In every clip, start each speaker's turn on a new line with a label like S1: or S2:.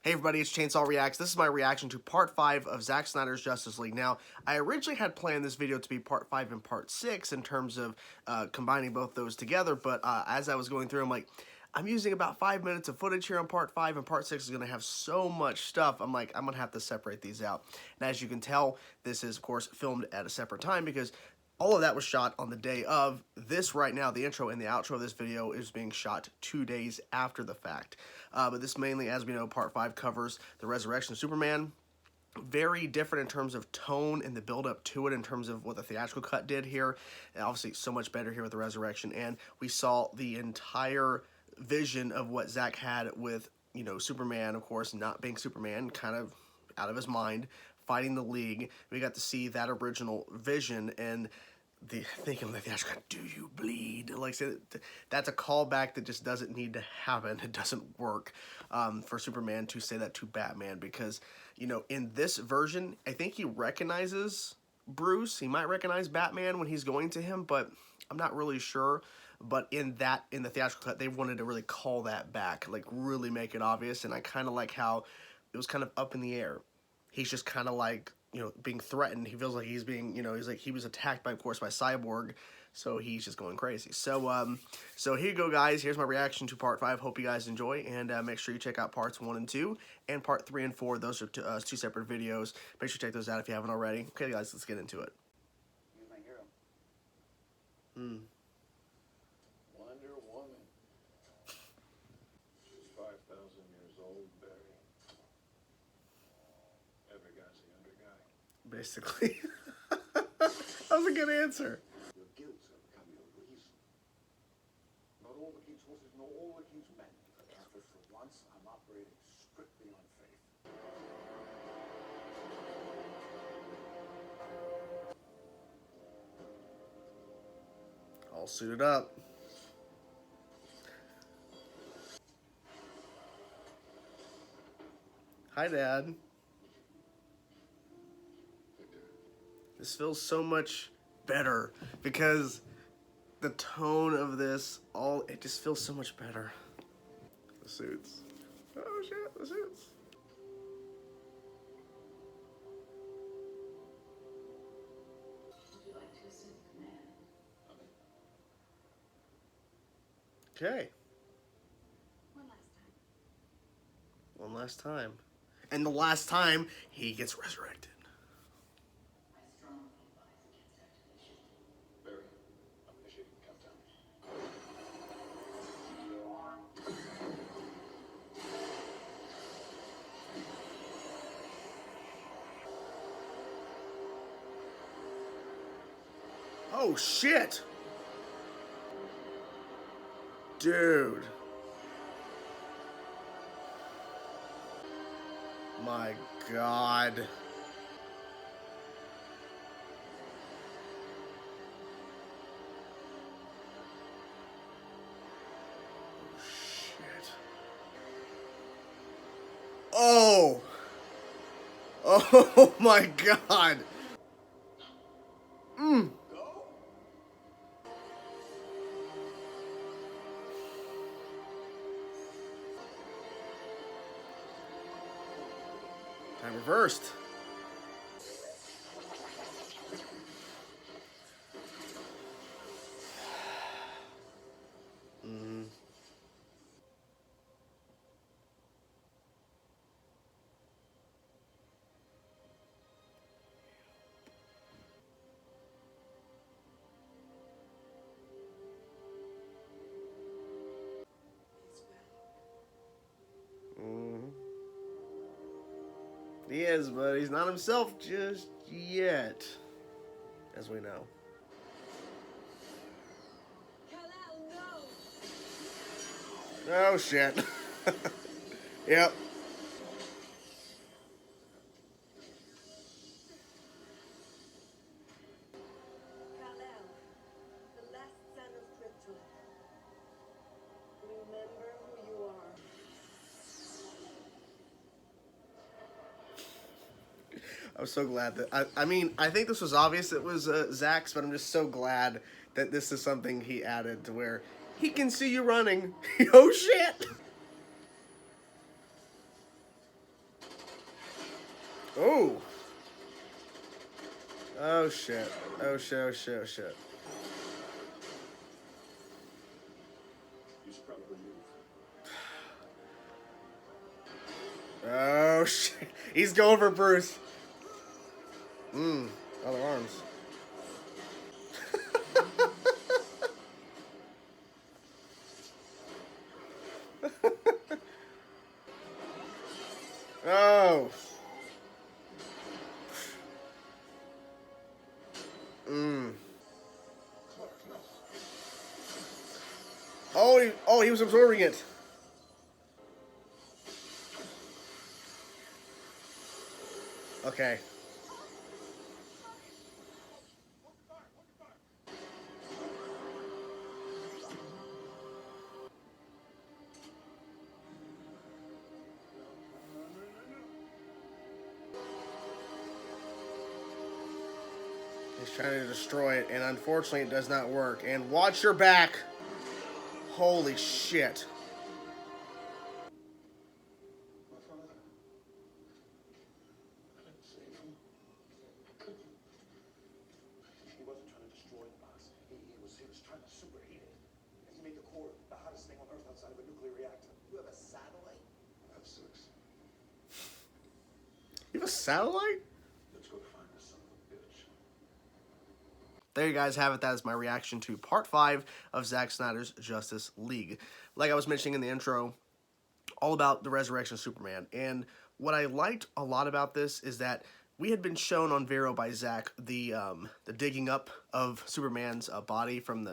S1: Hey everybody, it's Chainsaw Reacts. This is my reaction to Part 5 of Zack Snyder's Justice League. Now, I originally had planned this video to be Part 5 and Part 6 in terms of combining both those together, but as I was going through, I'm like, I'm using about 5 minutes of footage here on Part 5, and Part 6 is going to have so much stuff. I'm like, I'm going to have to separate these out. And as you can tell, this is, of course, filmed at a separate time because all of that was shot on the day of. This right now, the intro and the outro of this video is being shot 2 days after the fact. But this mainly, as we know, Part 5 covers the resurrection of Superman. Very different in terms of tone and the build-up to it in terms of what the theatrical cut did here. And obviously, so much better here with the resurrection. And we saw the entire vision of what Zack had with, you know, Superman, of course, not being Superman, kind of out of his mind, fighting the League. We got to see that original vision and thinking like, do you bleed? Like, that's a callback that just doesn't need to happen. It doesn't work for Superman to say that to Batman because, you know, in this version, I think he recognizes Bruce. He might recognize Batman when he's going to him, but I'm not really sure. But in the theatrical cut, they wanted to really call that back, like really make it obvious. And I kind of like how it was kind of up in the air. He's just kind of like, you know, being threatened. He feels like he's being, you know, he's like, he was attacked by, of course, by Cyborg, so he's just going crazy. So, so here you go, guys. Here's my reaction to Part 5. Hope you guys enjoy, and make sure you check out Parts 1 and 2, and Part 3 and 4. Those are two separate videos. Make sure you check those out if you haven't already. Okay, guys, let's get into it.
S2: You're my hero.
S3: Wonder Woman. She's 5,000 years old, Barry. Every guy's the underguy.
S1: Basically. That was a good answer.
S2: Your guilt has become your reason. Not all the king's horses, nor all the king's men. But for once, I'm operating strictly on faith.
S1: All suited up. Hi, Dad. This feels so much better because the tone of this, it just feels so much better. The suits. Oh shit, the suits.
S4: Would you like to assume command?
S1: Okay.
S4: One last time.
S1: One last time. And the last time, he gets resurrected.
S4: I strongly advise against activation.
S3: Barry, I'm initiating countdown.
S1: Oh shit! Dude. My God. Shit. Oh. Oh my God. Time reversed. He is, but he's not himself just yet, as we know. Oh shit. Yep.
S5: The last son of Krypton. Remember who you are.
S1: I'm so glad that I mean, I think this was obvious it was Zack's, but I'm just so glad that this is something he added to where he can see you running. Oh shit! Oh. Oh shit. Oh shit. Oh shit. Oh shit.
S3: You should probably move.
S1: Oh shit. He's going for Bruce. Other arms. Oh. Oh, he was absorbing it. Okay. He's trying to destroy it, and unfortunately it does not work. And watch your back. Holy shit.
S3: My father. I didn't save him. I couldn't.
S2: He wasn't trying to destroy the box. He was trying to superheat it. And he made the core the hottest thing on Earth outside of a nuclear reactor. You have a satellite?
S3: I have 6.
S1: You have a satellite?
S3: Let's go find this son of a bitch.
S1: There you guys have it. That is my reaction to part 5 of Zack Snyder's Justice League. Like I was mentioning in the intro, all about the resurrection of Superman. And what I liked a lot about this is that we had been shown on Vero by Zack the digging up of Superman's body from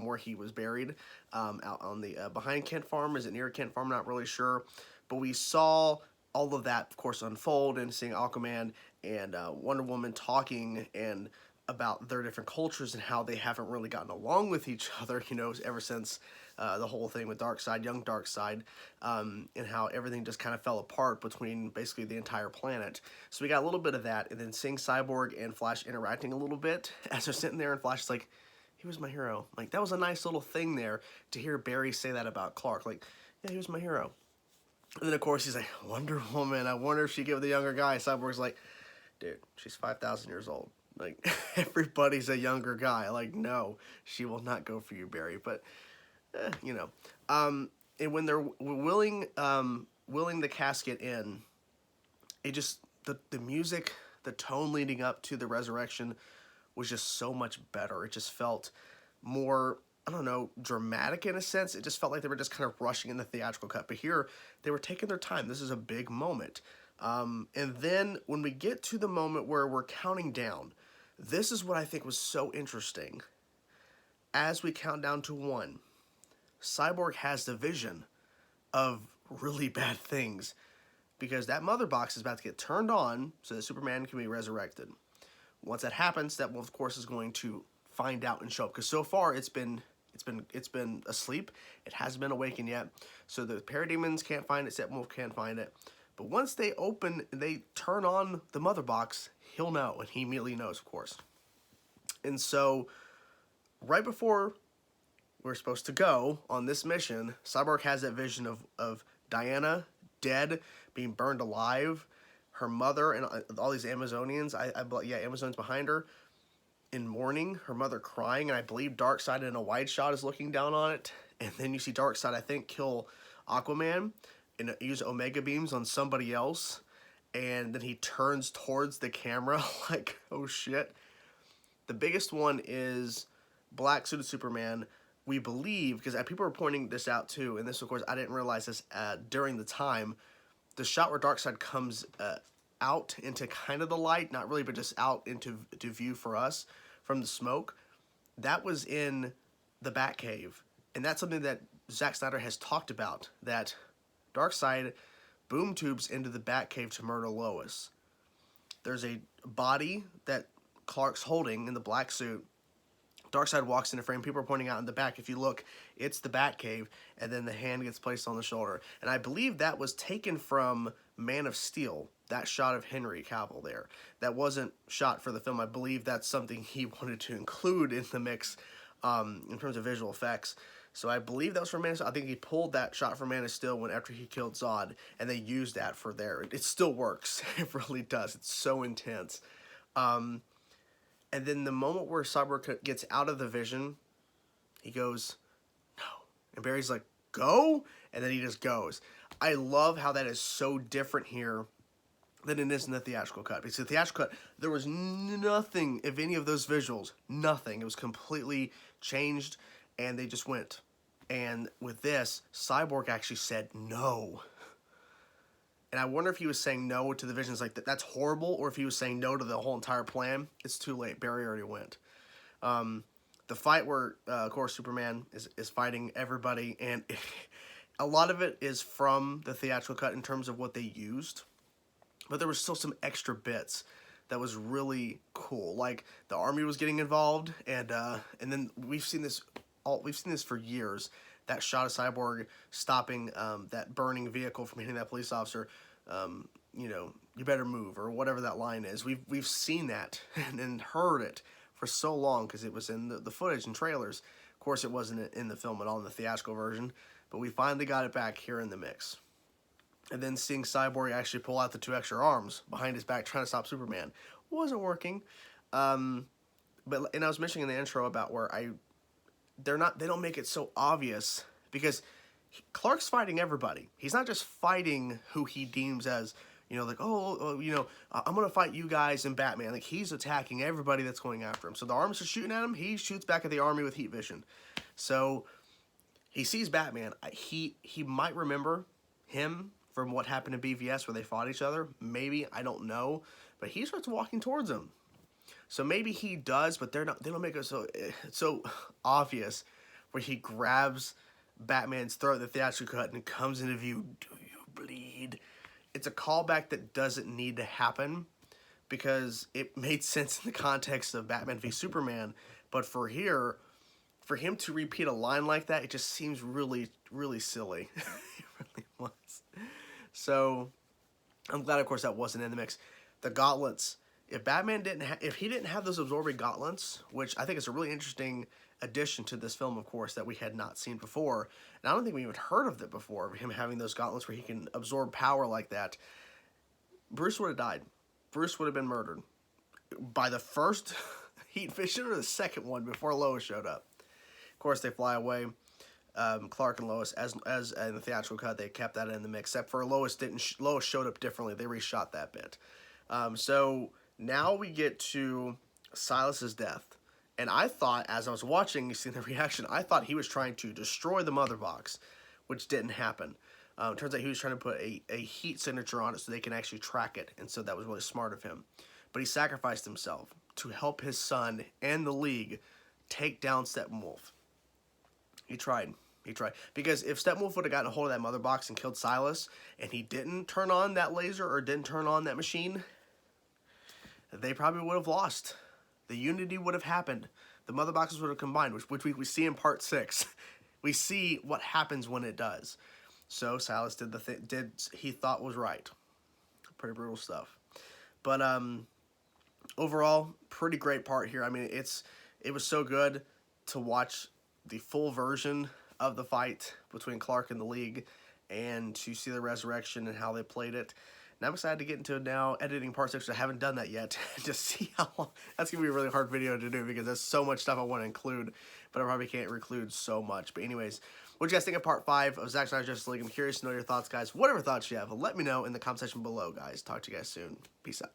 S1: where he was buried out on the behind Kent Farm. Is it near Kent Farm? Not really sure. But we saw all of that, of course, unfold, and seeing Aquaman and Wonder Woman talking and about their different cultures and how they haven't really gotten along with each other, you know, ever since the whole thing with Darkseid, young Darkseid, and how everything just kind of fell apart between basically the entire planet. So we got a little bit of that, and then seeing Cyborg and Flash interacting a little bit as they're sitting there, and Flash is like, he was my hero. Like, that was a nice little thing there to hear Barry say that about Clark. Like, yeah, he was my hero. And then, of course, he's like, Wonder Woman, I wonder if she'd give the younger guy. Cyborg's like, dude, she's 5,000 years old. Like, everybody's a younger guy. Like, no, she will not go for you, Barry. But, you know. And when they're willing the casket in, it just, the music, the tone leading up to the resurrection was just so much better. It just felt more, I don't know, dramatic in a sense. It just felt like they were just kind of rushing in the theatrical cut. But here, they were taking their time. This is a big moment. And then when we get to the moment where we're counting down, this is what I think was so interesting. As we count down to 1, Cyborg has the vision of really bad things, because that mother box is about to get turned on so that Superman can be resurrected. Once that happens, that, of course, is going to find out and show up, because so far it's been asleep. It hasn't been awakened yet. So the parademons can't find it, Steppenwolf can't find it. But once they turn on the mother box, he'll know, and he immediately knows, of course. And so, right before we're supposed to go on this mission, Cyborg has that vision of Diana dead, being burned alive, her mother and all these Amazonians, Amazons behind her, in mourning, her mother crying, and I believe Darkseid in a wide shot is looking down on it. And then you see Darkseid, I think, kill Aquaman and use Omega beams on somebody else, and then he turns towards the camera like, oh shit. The biggest one is Black Suited Superman. We believe, because people are pointing this out too, and this, of course, I didn't realize this during the time, the shot where Darkseid comes out into kind of the light, not really, but just out into view for us from the smoke, that was in the Batcave. And that's something that Zack Snyder has talked about, that Darkseid boom tubes into the Batcave to murder Lois. There's a body that Clark's holding in the black suit. Darkseid walks into frame. People are pointing out in the back, if you look, it's the Batcave, and then the hand gets placed on the shoulder. And I believe that was taken from Man of Steel, that shot of Henry Cavill there. That wasn't shot for the film. I believe that's something he wanted to include in the mix in terms of visual effects. So I believe that was from Man of Steel. I think he pulled that shot from Man of Steel when after he killed Zod, and they used that for there. It still works. It really does. It's so intense. And then the moment where Cyborg gets out of the vision, he goes, no. And Barry's like, go? And then he just goes. I love how that is so different here than it is in the theatrical cut. Because the theatrical cut, there was nothing of any of those visuals. Nothing. It was completely changed, and they just went. And with this, Cyborg actually said no. And I wonder if he was saying no to the visions like that's horrible, or if he was saying no to the whole entire plan. It's too late. Barry already went. The fight where, of course, Superman is fighting everybody, and a lot of it is from the theatrical cut in terms of what they used. But there was still some extra bits that was really cool. Like the army was getting involved, and then we've seen this for years. That shot of Cyborg stopping that burning vehicle from hitting that police officer. You know, you better move, or whatever that line is. We've seen that and heard it for so long because it was in the footage and trailers. Of course, it wasn't in the film at all in the theatrical version, but we finally got it back here in the mix. And then seeing Cyborg actually pull out the 2 extra arms behind his back trying to stop Superman wasn't working. And I was mentioning in the intro about where they don't make it so obvious because Clark's fighting everybody. He's not just fighting who he deems as, you know, like, I'm going to fight you guys and Batman. Like, he's attacking everybody that's going after him. So the arms are shooting at him. He shoots back at the army with heat vision. So he sees Batman. He might remember him from what happened in BVS where they fought each other. Maybe, I don't know. But he starts walking towards him. So maybe he does, but they don't make it so obvious where he grabs Batman's throat in the theatrical cut and comes into view. Do you bleed? It's a callback that doesn't need to happen because it made sense in the context of Batman v Superman. But for him to repeat a line like that, it just seems really, really silly. It really was. So I'm glad, of course, that wasn't in the mix. The gauntlets. If Batman if he didn't have those absorbing gauntlets, which I think is a really interesting addition to this film, of course, that we had not seen before, and I don't think we even heard of it before, him having those gauntlets where he can absorb power like that, Bruce would have died. Bruce would have been murdered by the first heat vision or the second one before Lois showed up. Of course, they fly away. Clark and Lois, as in the theatrical cut, they kept that in the mix. Except for Lois Lois showed up differently. They reshot that bit. So now we get to Silas's death, and I thought, as I was watching, you see the reaction, I thought he was trying to destroy the mother box, which didn't happen. Turns out he was trying to put a heat signature on it so they can actually track it, and so that was really smart of him. But he sacrificed himself to help his son and the League take down Steppenwolf. He tried. Because if Steppenwolf would have gotten a hold of that mother box and killed Silas, and he didn't turn on that laser or didn't turn on that machine, they probably would have lost. The unity would have happened. The mother boxes would have combined, which we see in part 6. We see what happens when it does. So Silas did the thing he thought was right. Pretty brutal stuff. But overall, pretty great part here. I mean, it was so good to watch the full version of the fight between Clark and the League, and to see the resurrection and how they played it. And I'm excited to get into now editing part 6. I haven't done that yet. Just see how long. That's going to be a really hard video to do because there's so much stuff I want to include, but I probably can't include so much. But anyways, what do you guys think of part 5 of Zack Snyder's Justice League? I'm curious to know your thoughts, guys. Whatever thoughts you have, let me know in the comment section below, guys. Talk to you guys soon. Peace out.